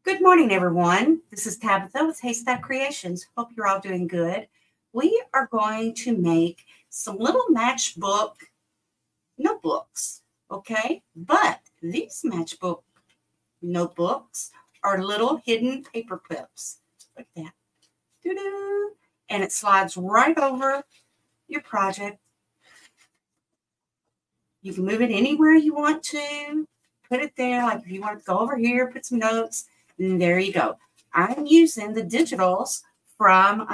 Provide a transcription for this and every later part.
Good morning, everyone. This is Tabitha with Haystack Creations. Hope you're all doing good. We are going to make some little matchbook notebooks, okay? But these matchbook notebooks are little hidden paper clips. Look at that. Doo-doo. And it slides right over your project. You can move it anywhere you want to. Put it there. Like if you want to go over here, put some notes. And there you go. I'm using the digitals from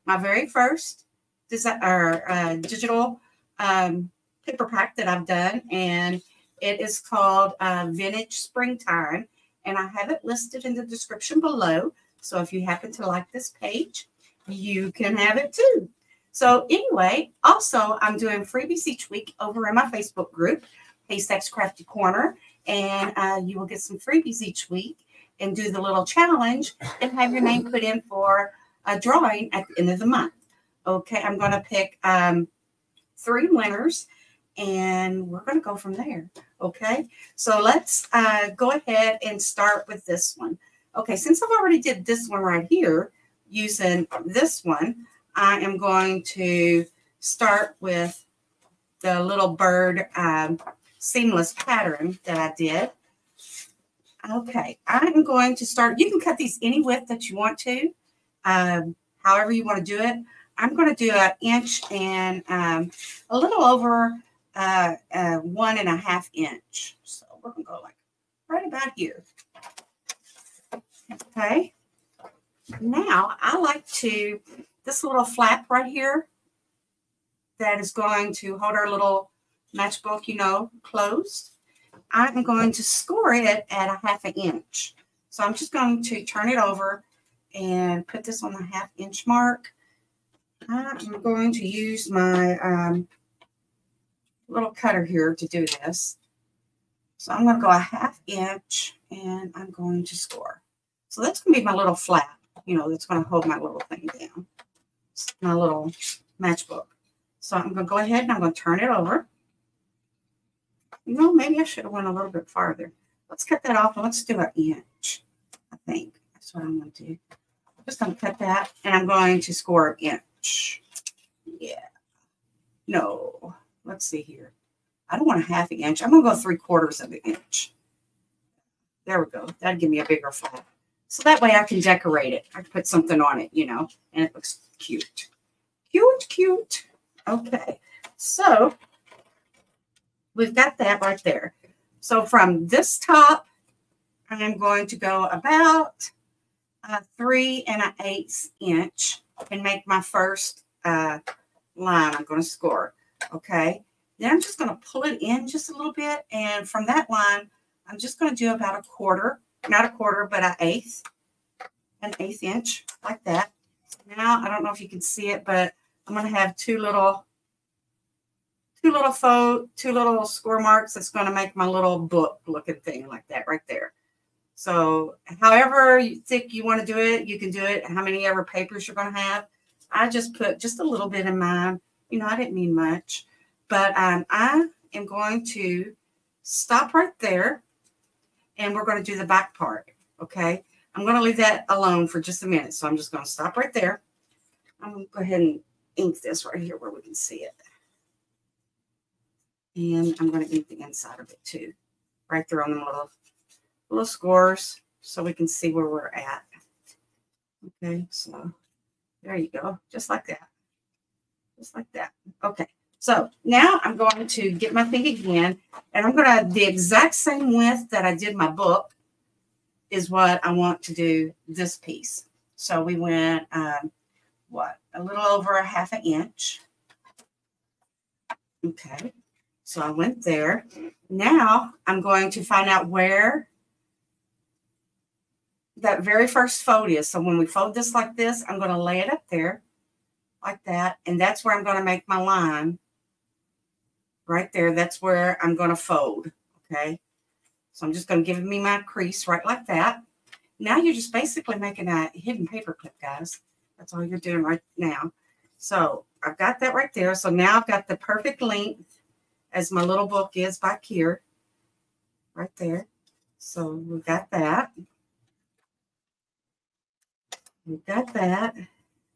my very first digital paper pack that I've done. And it is called Vintage Springtime. And I have it listed in the description below. So if you happen to like this page, you can have it too. So anyway, also I'm doing freebies each week over in my Facebook group, Haystacks Crafty Corner. And you will get some freebies each week and do the little challenge and have your name put in for a drawing at the end of the month. Okay, I'm going to pick 3 winners, and we're going to go from there. Okay, so let's go ahead and start with this one. Okay, since I've already did this one right here, using this one, I am going to start with the little bird seamless pattern that I did. Okay, I'm going to start. You can cut these any width that you want to, however you want to do it. I'm going to do 1 inch and a little over 1.5 inch. So we're going to go like right about here. Okay. Now I like to, this little flap right here that is going to hold our little matchbook, you know, closed. I'm going to score it at 1/2 inch. So I'm just going to turn it over and put this on the 1/2 inch mark. I'm going to use my little cutter here to do this. So I'm going to go 1/2 inch and I'm going to score. So that's going to be my little flap, you know, that's going to hold my little thing down. It's my little matchbook. So I'm going to go ahead and I'm going to turn it over. You know, maybe I should have went a little bit farther. Let's cut that off and let's do 1 inch. I think that's what I'm going to do. I'm just going to cut that and I'm going to score 1 inch. Yeah. No. Let's see here. I don't want 1/2 inch. I'm going to go 3/4 inch. There we go. That'd give me a bigger flap. So that way I can decorate it. I can put something on it, you know, and it looks cute. Cute, cute. Okay. So we've got that right there. So from this top, I'm going to go about 3 1/8 inch and make my first line I'm going to score. Okay. Then I'm just going to pull it in just a little bit. And from that line, I'm just going to do about 1/4, not 1/4, but 1/8 inch like that. Now, I don't know if you can see it, but I'm going to have two little score marks that's going to make my little book looking thing like that right there. So however you think you want to do it, you can do it. How many ever papers you're going to have. I just put just a little bit in mine. You know, I didn't mean much, but I am going to stop right there and we're going to do the back part. Okay. I'm going to leave that alone for just a minute. So I'm just going to stop right there. I'm going to go ahead and ink this right here where we can see it. And I'm going to ink the inside of it too, right there on the little scores so we can see where we're at. Okay, so there you go, just like that. Just like that. Okay, so now I'm going to get my thing again, and I'm going to, the exact same width that I did my book is what I want to do this piece. So we went, what, a little over 1/2 inch. Okay. So I went there. Now I'm going to find out where that very first fold is. So when we fold this like this, I'm going to lay it up there like that. And that's where I'm going to make my line right there. That's where I'm going to fold. Okay. So I'm just going to give me my crease right like that. Now you're just basically making a hidden paper clip, guys. That's all you're doing right now. So I've got that right there. So now I've got the perfect length as my little book is back here, right there. So we got that. We got that.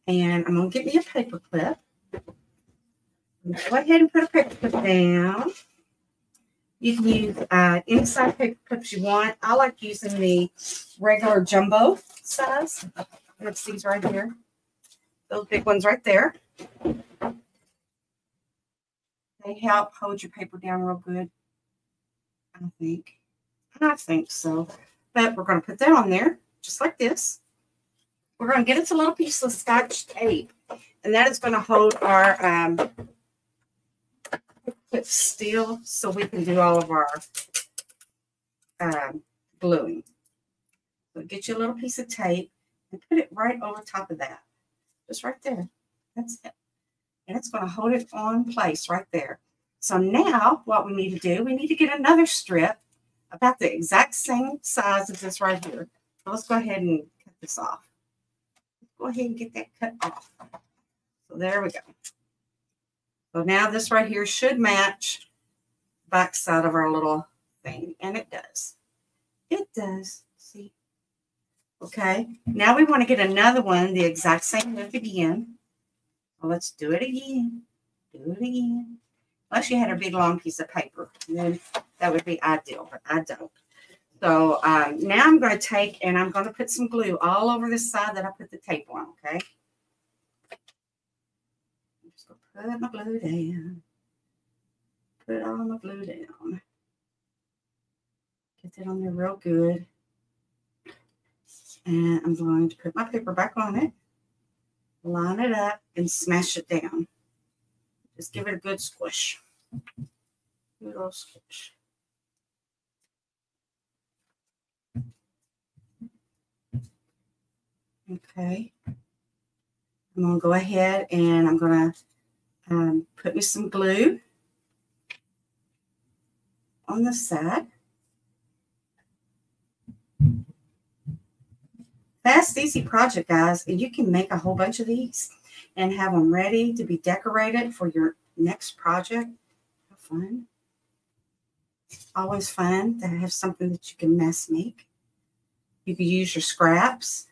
And I'm going to get me a paper clip. Go ahead and put a paper clip down. You can use any size paper clips you want. I like using the regular jumbo size. That's these right here. Those big ones right there. They help hold your paper down real good, I think. I think so. But we're going to put that on there, just like this. We're going to get us a little piece of Scotch tape. And that is going to hold our clips still so we can do all of our gluing. So get you a little piece of tape and put it right over top of that. Just right there. That's it. And it's going to hold it on place right there. So now what we need to do, we need to get another strip about the exact same size as this right here. So let's go ahead and cut this off. Go ahead and get that cut off. So there we go. So now this right here should match the back side of our little thing. And it does. It does. See? Okay. Now we want to get another one, the exact same look again. Well, let's do it again. Do it again. Unless you had a big long piece of paper. Then that would be ideal, but I don't. So now I'm going to take and I'm going to put some glue all over this side that I put the tape on, okay? I'm just going to put my glue down. Put all my glue down. Get that on there real good. And I'm going to put my paper back on it. Line it up and smash it down. Just give it a good squish. Good old squish. Okay. I'm going to go ahead and I'm going to put me some glue on the side. Fast, easy project, guys. And you can make a whole bunch of these and have them ready to be decorated for your next project. Have fun. It's always fun to have something that you can mass make. You can use your scraps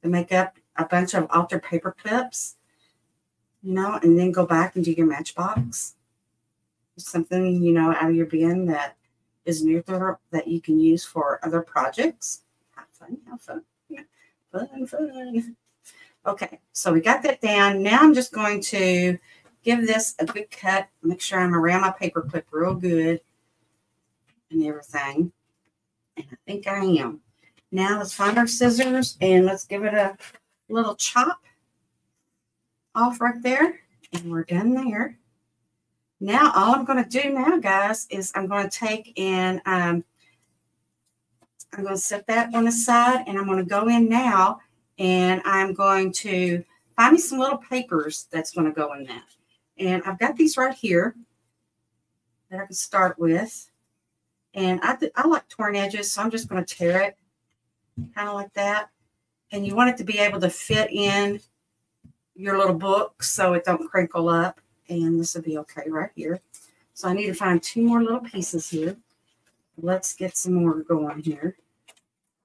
to make up a bunch of altered paper clips, you know, and then go back and do your matchbox. Something, you know, out of your bin that is neutral that you can use for other projects. Have fun, have fun. Fun, fun. Okay, so we got that down. Now I'm just going to give this a good cut. Make sure I'm around my paper clip real good and everything. And I think I am. Now let's find our scissors and let's give it a little chop off right there. And we're done there. Now all I'm going to do now, guys, is I'm going to take and I'm going to set that on the side, and I'm going to go in now, and I'm going to find me some little papers that's going to go in that. And I've got these right here that I can start with. And I like torn edges, so I'm just going to tear it kind of like that. And you want it to be able to fit in your little book so it don't crinkle up. And this will be okay right here. So I need to find 2 more little pieces here. Let's get some more going here.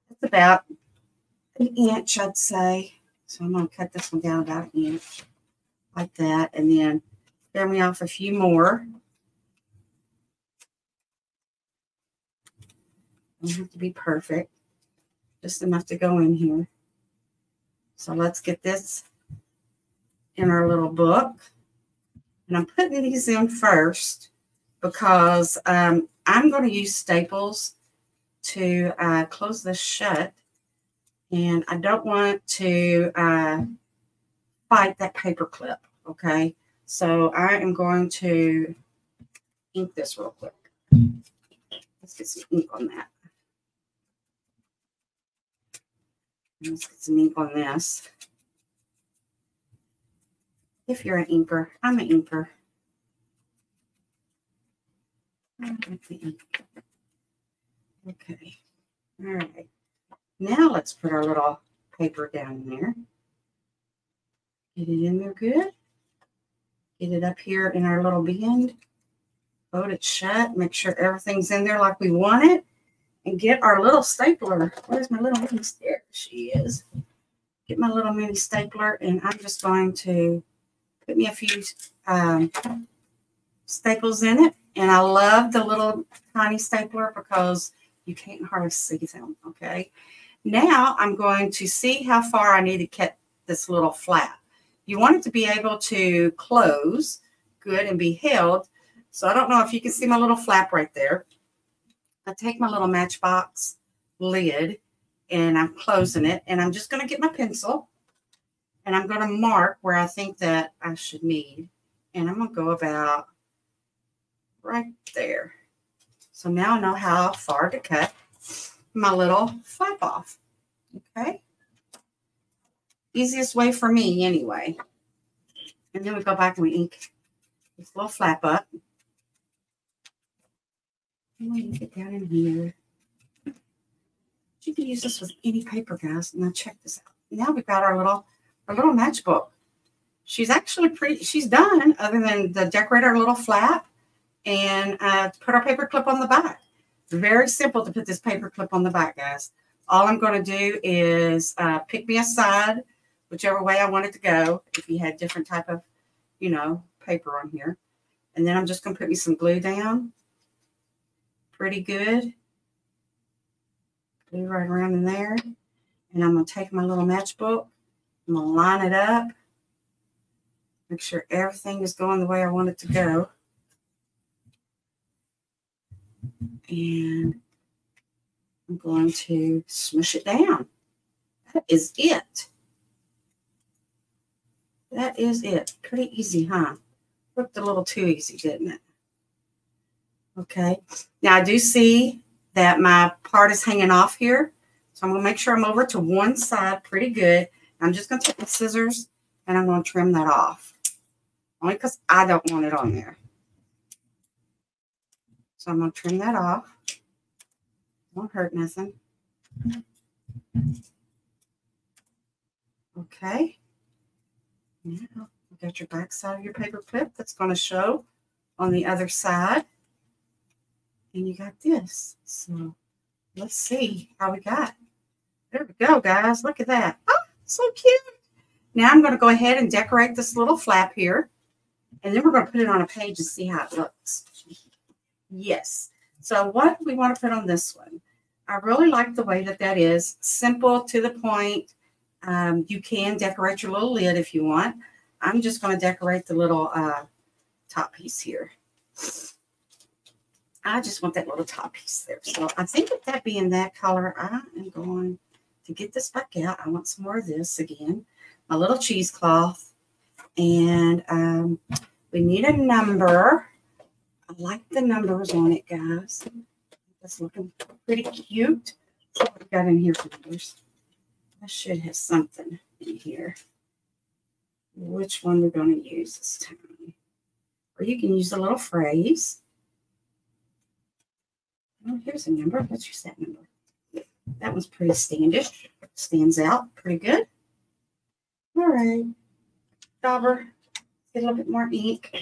It's about 1 inch, I'd say. So I'm going to cut this one down about 1 inch like that. And then spare me off a few more. Don't have to be perfect. Just enough to go in here. So let's get this in our little book. And I'm putting these in first because I'm going to use staples to close this shut. And I don't want to fight that paper clip, okay? So I am going to ink this real quick. Let's get some ink on that. Let's get some ink on this. If you're an inker, I'm an inker. Okay. All right. Now let's put our little paper down there. Get it in there good. Get it up here in our little bend. Fold it shut. Make sure everything's in there like we want it. And get our little stapler. Where's my little lady? There she is. get my little mini stapler, and I'm just going to put me a few staples in it. And I love the little tiny stapler because you can't hardly see them, okay? Now I'm going to see how far I need to cut this little flap. You want it to be able to close good and be held. So I don't know if you can see my little flap right there. I take my little Matchbox lid and I'm closing it, and I'm just going to get my pencil and I'm going to mark where I think that I should need. And I'm going to go about right there. So now I know how far to cut my little flap off. Okay. Easiest way for me anyway. And then we go back and we ink this little flap up. And we ink it down in here. You can use this with any paper, guys. Now check this out. Now we've got our little matchbook. She's actually pretty, she's done other than the decorate our little flap and put our paper clip on the back. It's very simple to put this paper clip on the back, guys. All I'm going to do is pick me a side, whichever way I want it to go. If you had different type of, you know, paper on here. And then I'm just going to put me some glue down. Pretty good. Glue right around in there. And I'm going to take my little matchbook. I'm going to line it up. Make sure everything is going the way I want it to go. And I'm going to smush it down. That is it. That is it. Pretty easy, huh? Looked a little too easy, didn't it? Okay. Now I do see that my part is hanging off here. So I'm going to make sure I'm over to one side pretty good. I'm just going to take my scissors and I'm going to trim that off. Only because I don't want it on there. So I'm going to trim that off. Won't hurt nothing. Okay. Now you got your back side of your paper clip that's going to show on the other side. And you got this. So let's see how we got. There we go, guys. Look at that. Oh, so cute. Now I'm going to go ahead and decorate this little flap here. And then we're going to put it on a page and see how it looks. Yes. So what do we want to put on this one? I really like the way that that is. Simple, to the point. You can decorate your little lid if you want. I'm just going to decorate the little top piece here. I just want that little top piece there. So I think with that being that color, I am going to get this back out. I want some more of this again. My little cheesecloth. And we need a number. I like the numbers on it, guys. That's looking pretty cute. So what we got in here for numbers? I should have something in here. Which one we're going to use this time? Or you can use a little phrase. Oh, here's a number. Let's use that number. That one's pretty standish. Stands out pretty good. All right. Dauber. Get a little bit more ink.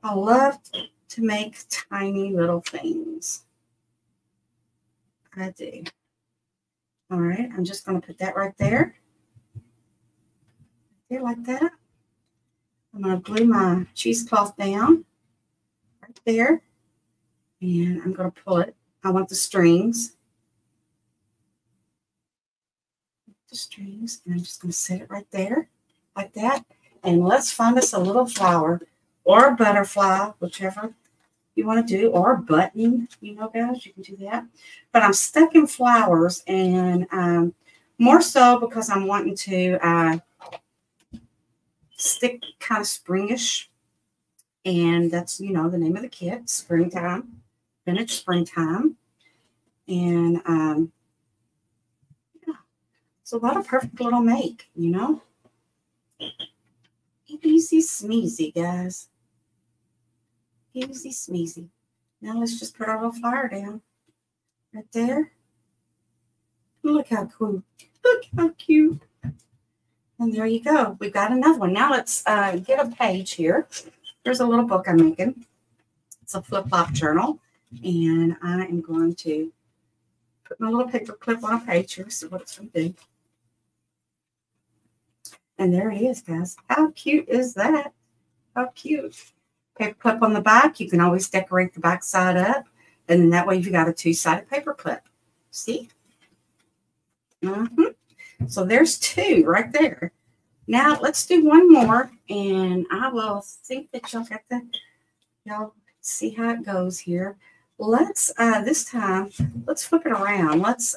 I love to make tiny little things. I do. All right. I'm just going to put that right there. There like that. I'm going to glue my cheesecloth down right there. And I'm going to pull it. I want the strings. The strings. And I'm just going to set it right there like that. And let's find us a little flower or a butterfly, whichever you want to do, or a button. You know, guys, you can do that. But I'm stuck in flowers, and more so because I'm wanting to stick kind of springish. And that's, you know, the name of the kit, Springtime, Vintage Springtime. And yeah, so what a perfect little make, you know. Easy smeezy, guys. Easy smeezy. Now let's just put our little flower down right there. Look how cool. Look how cute. And there you go. We've got another one. Now let's get a page here. There's a little book I'm making. It's a flip-flop journal. And I am going to Putting a little paper clip on a page here. See what it's going to do. And there it is, guys. How cute is that? How cute. Paper clip on the back. You can always decorate the back side up. And then that way you've got a two-sided paper clip. See? So there's two right there. Now let's do one more. And I will think that y'all see how it goes here. Let's, this time, let's flip it around. Let's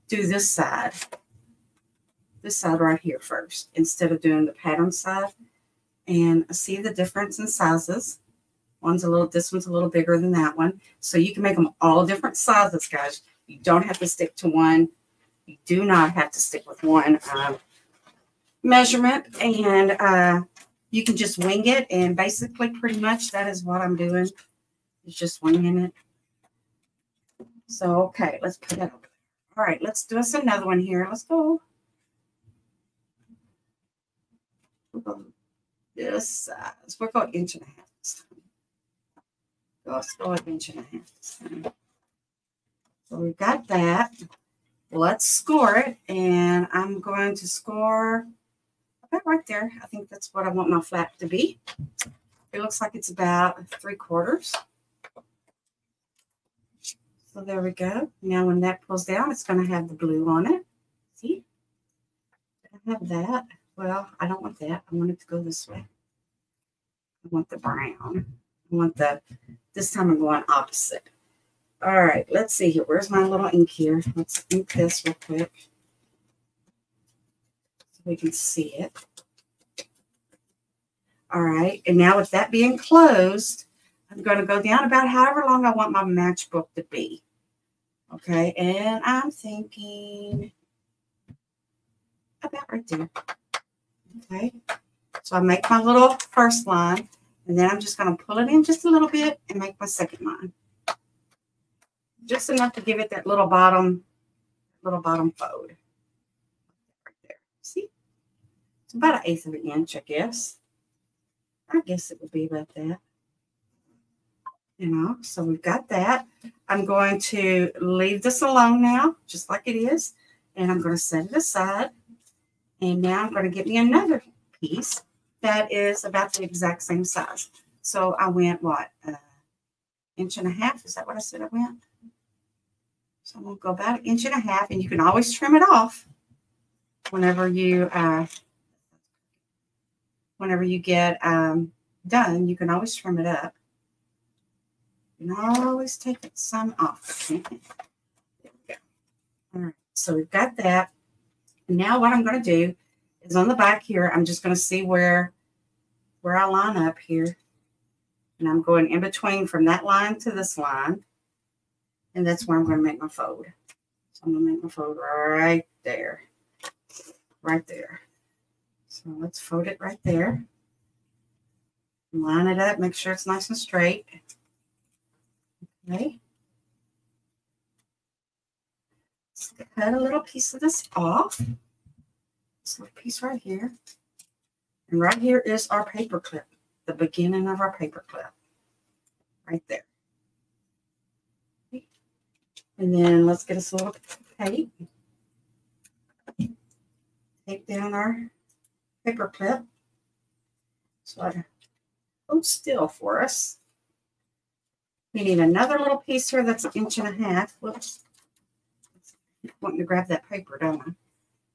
do this side. This side right here first, instead of doing the pattern side. And see the difference in sizes. This one's a little bigger than that one. So you can make them all different sizes, guys. You don't have to stick to one. You do not have to stick with one measurement. And you can just wing it. And basically, pretty much, that is what I'm doing. It's just winging it. So, okay, let's put that over. All right, let's do us another one here. Let's go. We'll go this size. We'll go 1.5 inches this time. Let's go 1.5 inches this time. So we've got that. Let's score it. And I'm going to score about right there. I think that's what I want my flap to be. It looks like it's about 3/4. So there we go. Now when that pulls down, it's going to have the blue on it. See? I have that. Well, I don't want that. I want it to go this way. I want the brown. I want this time I'm going opposite. All right, let's see here. Where's my little ink here? Let's ink this real quick so we can see it. All right, and now with that being closed, I'm going to go down about however long I want my matchbook to be. Okay, and I'm thinking about right there. Okay, so I make my little first line, and then I'm just going to pull it in just a little bit and make my second line. Just enough to give it that little bottom fold. Right there. See? It's about 1/8 of an inch, I guess. I guess it would be about that. You know, so we've got that. I'm going to leave this alone now, just like it is. And I'm going to set it aside. And now I'm going to get me another piece that is about the exact same size. So I went, what, 1.5 inches? Is that what I said I went? So I'm going to go about 1.5 inches. And you can always trim it off whenever you get done. You can always trim it up. You can always take some off. There we go. All right. So we've got that. Now what I'm going to do is on the back here, I'm just going to see where I line up here. And I'm going in between from that line to this line. And that's where I'm going to make my fold. So I'm going to make my fold right there. Right there. So let's fold it right there. Line it up. Make sure it's nice and straight. Okay. Let's cut a little piece of this off. This little piece right here. And right here is our paper clip. The beginning of our paper clip. Right there. And then let's get us a little tape. Tape down our paper clip. So I hold still for us. We need another little piece here that's 1.5 inches. Whoops. I'm wanting to grab that paper, don't I?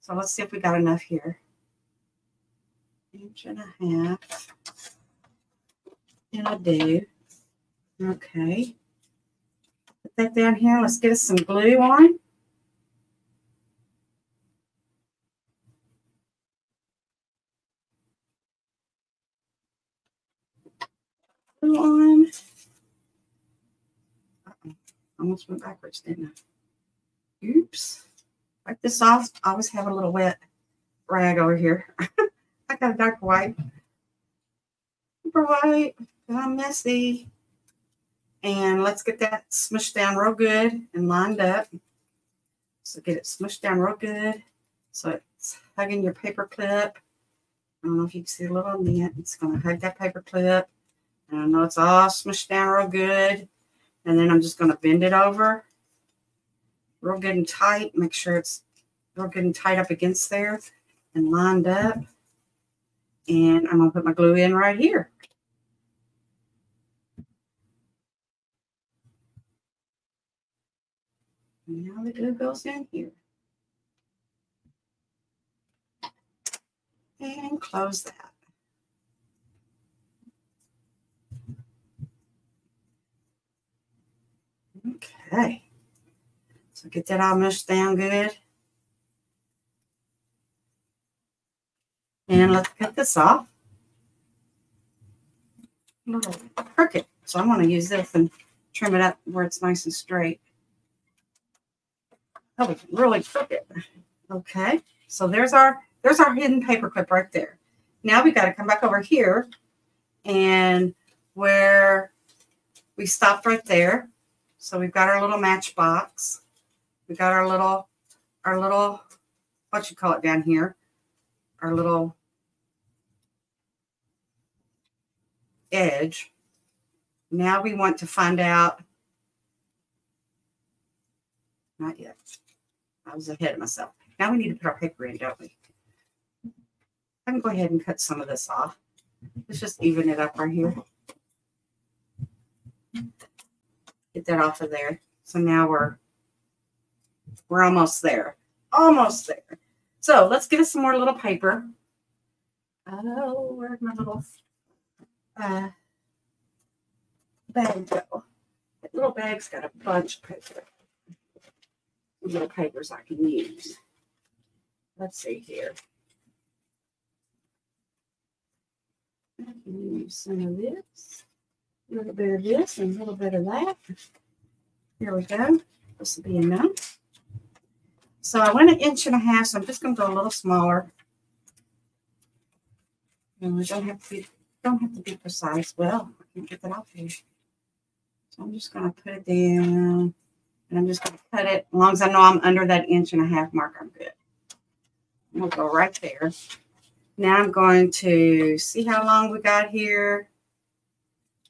So let's see if we got enough here. 1.5 inches. And I do. Okay. Put that down here. Let's get us some glue on. Glue on. Almost went backwards, didn't I? Oops. Wipe this off. I always have a little wet rag over here. I got a dark wipe. Super wipe. I'm messy. And let's get that smushed down real good and lined up. So get it smushed down real good. So it's hugging your paper clip. I don't know if you can see a little dent. It's going to hug that paper clip. And I know it's all smushed down real good. And then I'm just going to bend it over real good and tight. Make sure it's real good and tight up against there and lined up. And I'm going to put my glue in right here. Now the glue goes in here. And close that. Okay. So get that all mushed down good. And let's cut this off. A little crooked. So I'm going to use this and trim it up where it's nice and straight. Oh, it's really crooked. Okay. So there's our hidden paper clip right there. Now we got to come back over here, and where we stopped right there. So we've got our little matchbox. We got our little what you call it down here, our little edge. Now we want to find out. Not yet. I was ahead of myself. Now we need to put our paper in, don't we? I can go ahead and cut some of this off. Let's just even it up right here. Get that off of there. So now we're almost there. Almost there. So let's get us some more little paper. Oh, where'd my little bag go? That little bag's got a bunch of paper. Little papers I can use. Let's see here. I can use some of this, a little bit of this, and a little bit of that. Here we go. This will be enough. So I went 1.5 inches, so I'm just going to go a little smaller. And we don't have to be precise. Well, I can get that off here. So I'm just going to put it down. And I'm just going to cut it. As long as I know I'm under that 1.5 inch mark, I'm good. I'm going to go right there. Now I'm going to see how long we got here.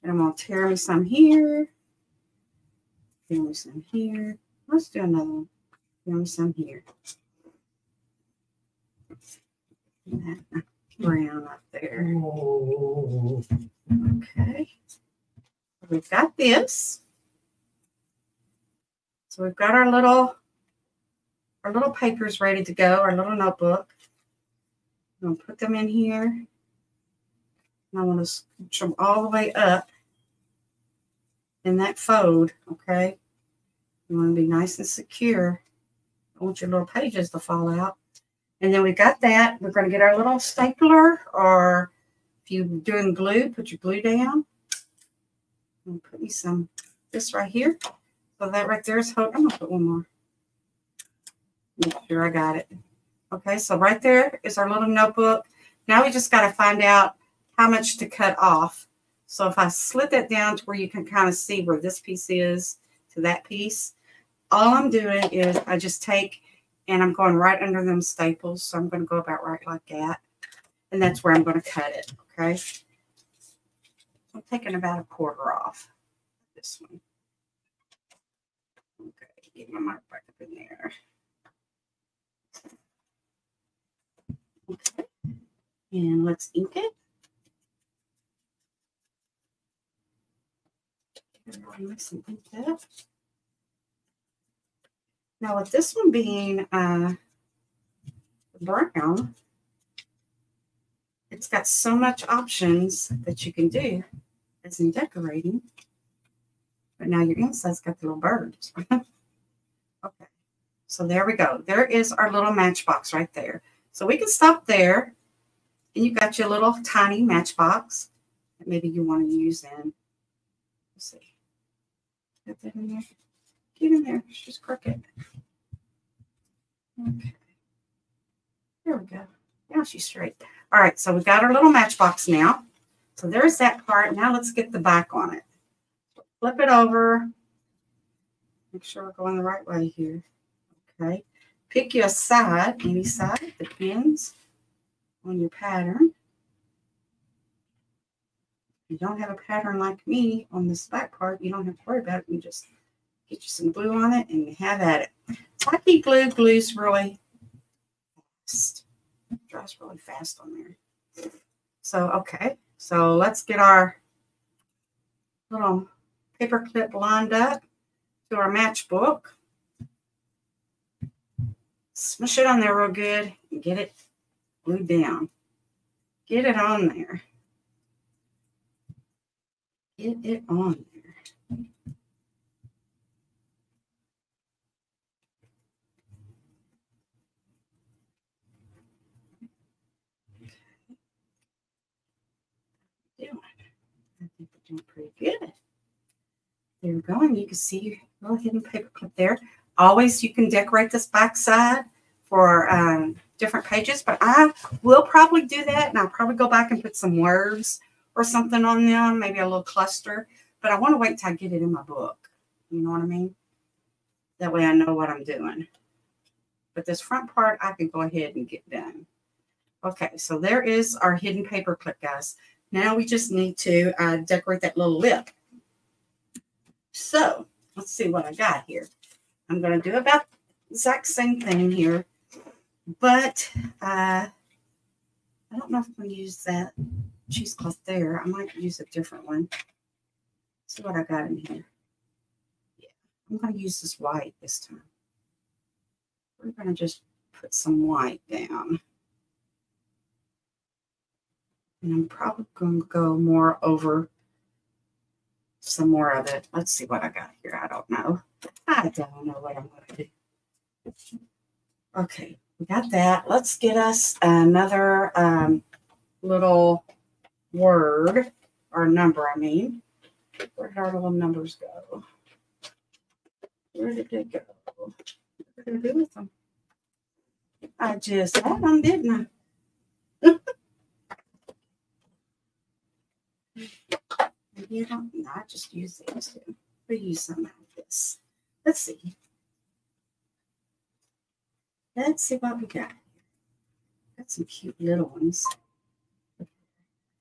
And I'm going to tear me some here. Tear me some here. Let's do another one. Tear me some here. That brown up there. Okay. We've got this. So we've got our little papers ready to go, our little notebook. I'm going to put them in here. And I want to scooch them all the way up in that fold, okay? You want to be nice and secure. I want your little pages to fall out. And then we got that. We're going to get our little stapler, or if you're doing glue, put your glue down. I'm going to put me some, this right here. So that right there is hold. I'm going to put one more. Make sure I got it. Okay, so right there is our little notebook. Now we just got to find out how much to cut off. So if I slit that down to where you can kind of see where this piece is to that piece, all I'm doing is I just take and I'm going right under them staples. So I'm going to go about right like that. And that's where I'm going to cut it, okay? I'm taking about 1/4 off this one. Okay, get my mark back up in there. Okay, and let's ink it. Nice and inked up. Now with this one being brown, it's got so much options that you can do as in decorating. But now your inside's got the little birds. Okay, so there we go. There is our little matchbox right there. So we can stop there, and you got your little tiny matchbox that maybe you want to use in. Let's see. Get that in there. Get in there. It's just crooked. Okay. There we go. Now she's straight. All right, so we've got our little matchbox now. So there's that part. Now let's get the back on it. Flip it over. Make sure we're going the right way here. Okay. Pick you a side, any side, depends on your pattern. If you don't have a pattern like me on this back part, you don't have to worry about it. You just get you some glue on it and you have at it. Tacky glue glues really fast. It dries really fast on there. So, okay. So let's get our little paper clip lined up to our matchbook. Smush it on there real good and get it glued down. Get it on there. Get it on there. I think we're doing pretty good. There we go. And you can see your little hidden paper clip there. Always you can decorate this back side for different pages, but I will probably do that, and I'll probably go back and put some words or something on them, maybe a little cluster, but I want to wait until I get it in my book. You know what I mean? That way I know what I'm doing. But this front part, I can go ahead and get done. Okay, so there is our hidden paper clip, guys. Now we just need to decorate that little lip. So let's see what I got here. I'm going to do about the exact same thing here, but I don't know if I'm going to use that cheesecloth there. I might use a different one. See what I got in here. Yeah, I'm going to use this white this time. We're going to just put some white down. And I'm probably going to go more over some more of it. Let's see what I got here. I don't know. I don't know what I'm going to do. Okay, we got that. Let's get us another little word or number, I mean. Where did our little numbers go? Where did they go? What did I do with them? I just had them, didn't I? Maybe I don't. No, I just use these two. We'll use something like this. Let's see. Let's see what we got. Got some cute little ones.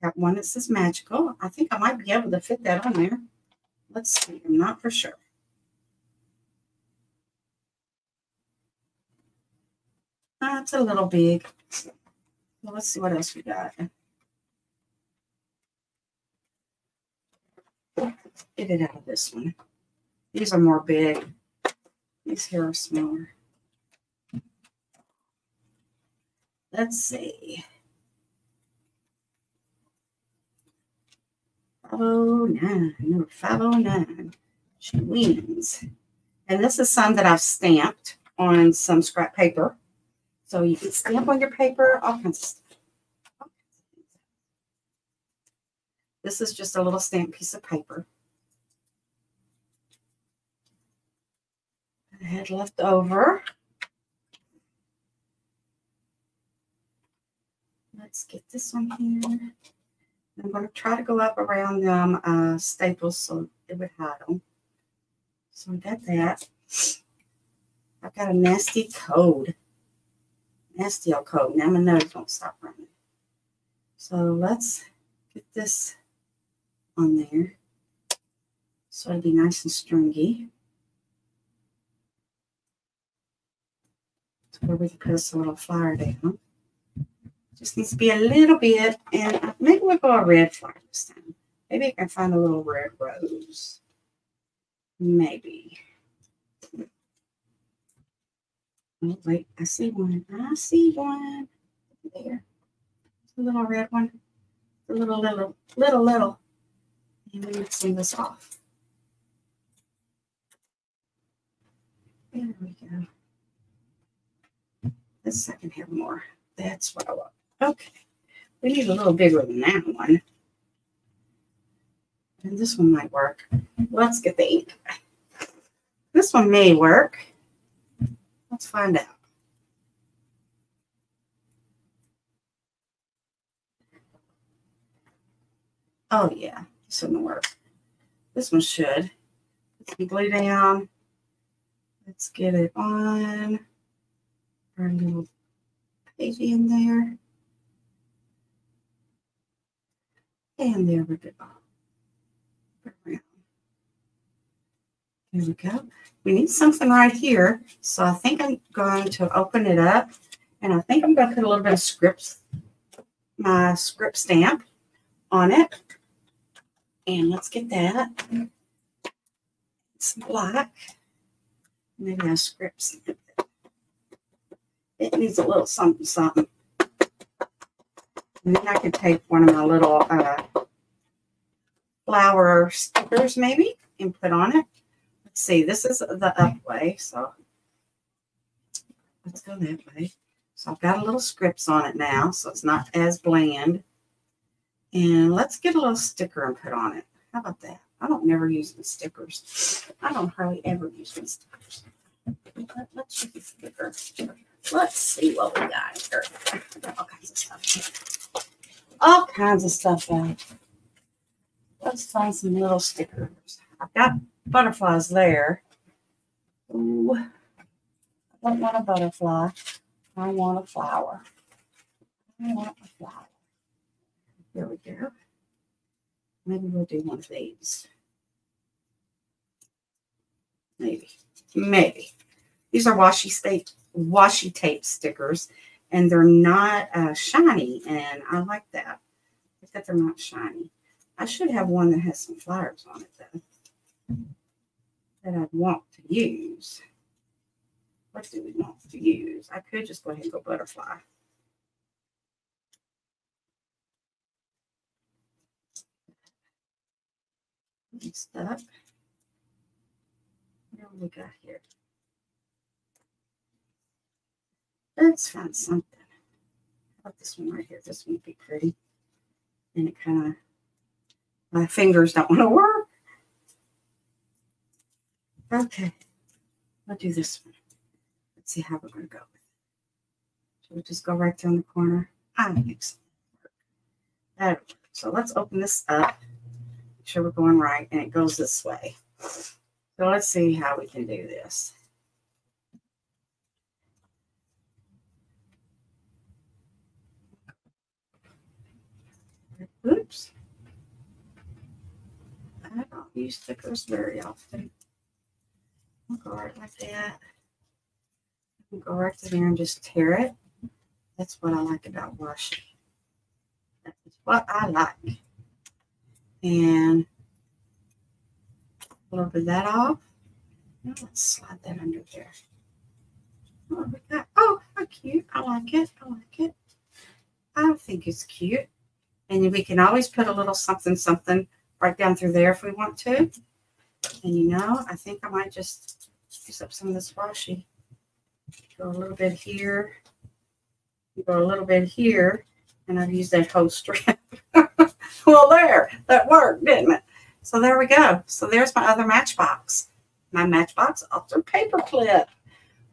Got one that says magical. I think I might be able to fit that on there. Let's see. I'm not for sure. It's a little big. Well, let's see what else we got. Get it out of this one. These are more big. These here are smaller. Let's see. 509. Number 509. She wins. And this is some that I've stamped on some scrap paper. So you can stamp on your paper, all kinds of stuff. This is just a little stamped piece of paper. I had left over. Let's get this one here. I'm going to try to go up around them staples so it would hide them. So we got that. I've got a nasty code. Nasty old code. Now my nose won't stop running. So let's get this on there. So it'll be nice and stringy. So where we can put us a little flower down. Just needs to be a little bit, and maybe we'll go a red flower this time. Maybe I can find a little red rose. Maybe. Oh, wait, I see one. I see one. There. It's a little red one. A little. And we're mixing this off. There we go. This I can have more. That's what I want. Okay. We need a little bigger than that one. And this one might work. Let's get the ink. This one may work. Let's find out. Oh, yeah. This one will work. This one should. Let's glue down. Let's get it on our little page in there. And there we go. There we go. We need something right here. So I think I'm going to open it up. And I think I'm going to put a little bit of script, my script stamp on it. And let's get that. It's black. Maybe a script stamp. It needs a little something, something. And then I could take one of my little flower stickers maybe and put on it. Let's see, this is the up way, so let's go that way. So I've got a little scripts on it now, so it's not as bland. And let's get a little sticker and put on it. How about that? I don't never use the stickers. I don't hardly ever use the stickers. Let's use the sticker. Let's see what we got here. All kinds of stuff here. All kinds of stuff out. Let's find some little stickers. I've got butterflies there. Ooh, I don't want a butterfly. I want a flower. I want a flower. There we go. Maybe we'll do one of these. Maybe. These are washi tape stickers, and they're not shiny, and I like that. I think that they're not shiny. I should have one that has some flowers on it, though, that I'd want to use. What do we want to use? I could just go ahead and go butterfly. Next up, what do we got here? Let's find something. How about this one right here? This one would be pretty. And it kind of, my fingers don't want to work. Okay, I'll do this one. Let's see how we're going to go with it. Should we just go right there in the corner? I think so. That'll work. So let's open this up. Make sure we're going right, and it goes this way. So let's see how we can do this. Oops. I don't use stickers very often. I'll go right like that. I'll go right to there and just tear it. That's what I like about washi. That's what I like. And a little bit of that off. Now let's slide that under there. Oh, we got, oh, how cute. I like it. I like it. I think it's cute. And we can always put a little something, something right down through there if we want to. And you know, I think I might just use up some of this washi. Go a little bit here. Go a little bit here. And I've used that whole strip. Well, there. That worked, didn't it? So there we go. So there's my other Matchbox. My Matchbox Ultra Paperclip.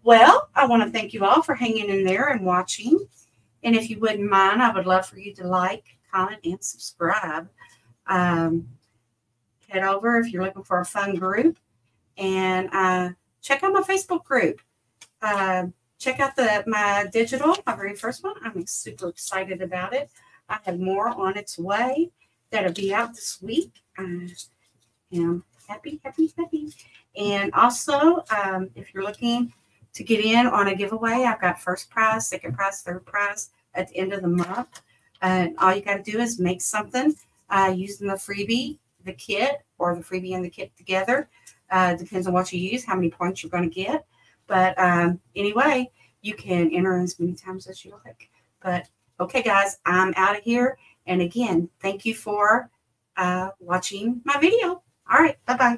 Well, I want to thank you all for hanging in there and watching. And if you wouldn't mind, I would love for you to like, comment, and subscribe. Head over if you're looking for a fun group. And check out my Facebook group. Check out my digital, my very first one. I'm super excited about it. I have more on its way that'll be out this week. I am happy. And also, if you're looking to get in on a giveaway, I've got first prize, second prize, third prize at the end of the month. And all you got to do is make something using the freebie, the kit, or the freebie and the kit together. Depends on what you use, how many points you're going to get. But anyway, you can enter as many times as you like. But okay, guys, I'm out of here. And again, thank you for watching my video. All right, bye-bye.